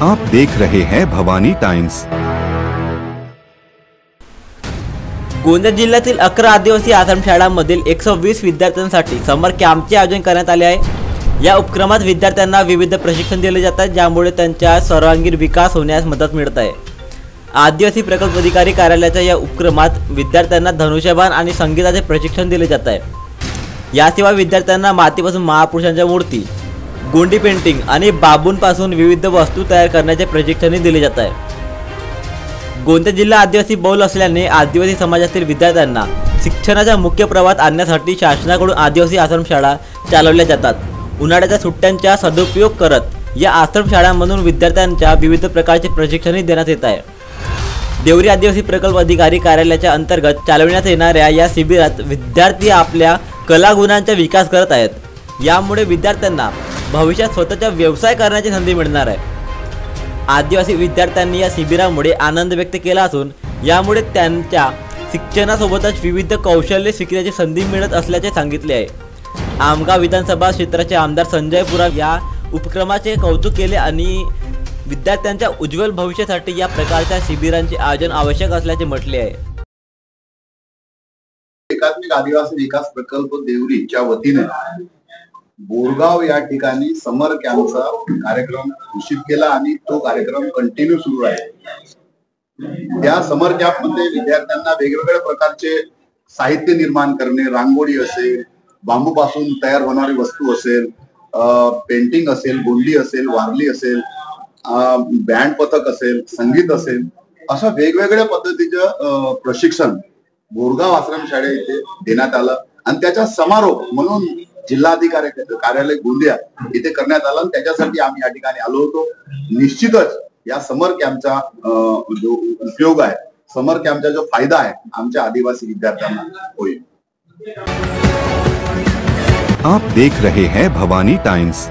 आप देख रहे हैं भवानी टाइम्स। गोंदिया जिल्ह्यातील 11 आदिवासी आश्रमशाळांमधील 120 विद्यार्थ्यांसाठी समर कॅम्पचे आयोजन करण्यात आले आहे। या उपक्रमात विद्यार्थ्यांना विविध प्रशिक्षण दिले जातात, ज्यामुळे त्यांच्या सर्वांगीण विकास होण्यास मदत मिळत आहे। आदिवासी प्रकल्प अधिकारी कार्यालयाच्या या उपक्रमात विद्यार्थ्यांना धनुष्यबाण आणि संगीताचे प्रशिक्षण दिले जात आहे। याशिवाय विद्यार्थ्यांना मातीपासून महापुरुषांच्या मूर्ती, गोंडी पेंटिंग आणि बांबूपासून विविध वस्तू तयार करण्याचे प्रशिक्षणही दिले जात आहे। गोंदिया जिल्हा आदिवासी बहुल असल्याने आदिवासी समाजातील विद्यार्थ्यांना शिक्षणाच्या मुख्य प्रवाहात आणण्यासाठी शासनाकडून आदिवासी आश्रमशाळा चालवल्या जातात। उन्हाळ्याच्या सुट्ट्यांचा सदुपयोग करत या आश्रमशाळांमधून विद्यार्थ्यांच्या विविध प्रकारचे प्रशिक्षणही देण्यात येत आहे। देवरी आदिवासी प्रकल्प अधिकारी कार्यालयाच्या अंतर्गत चालवण्यात येणाऱ्या या शिबिरात विद्यार्थी आपल्या कलागुणांचा विकास करत आहेत। यामुळे विद्यार्थ्यांना भविष्यात स्वतःचा व्यवसाय करण्याची संधी मिळणार आहे। आदिवासी विद्यार्थ्यांनी या शिबिरामुळे आनंद व्यक्त केला असून यामुळे त्यांच्या शिक्षणासोबतच विविध कौशल्य शिकण्याची संधी मिळत असल्याचे सांगितले आहे। आमगाव विधानसभा क्षेत्राचे आमदार संजय पुराव या उपक्रमाचे कौतुक केले आणि विद्यार्थ्यांच्या उज्ज्वल भविष्यासाठी या प्रकारच्या शिबिरांचे आयोजन आवश्यक असल्याचे म्हटले आहे। एकात्मिक आदिवासी विकास प्रकल्प देवरीच्या वतीने बोरगाव या ठिकाणी समर कॅम्पचा कार्यक्रम घोषित केला आणि तो कार्यक्रम कंटिन्यू सुरू आहे। त्या समर कॅम्प मध्ये विद्यार्थ्यांना वेगवेगळ्या प्रकारचे साहित्य निर्माण करणे, रांगोळी असेल, बांबूपासून तयार होणारी वस्तू असेल, पेंटिंग असेल, गोंडी असेल, वारली असेल, बँड पथक असेल, संगीत असेल, अशा वेगवेगळ्या पद्धतीचं प्रशिक्षण बोरगाव आश्रमशाळा येथे देण्यात आलं आणि त्याचा समारोप म्हणून जिल्हाधिकारी कार्यालय गोंदिया इथे करण्यात आला। त्याच्यासाठी आम्ही या ठिकाणी आलो होतो। निश्चितच या समर कॅम्पचा जो उपयोग आहे, समर कॅम्पचा जो फायदा आहे, आमच्या आदिवासी विद्यार्थ्यांना होईल। आप देख रहे हैं भवानी टाइम्स।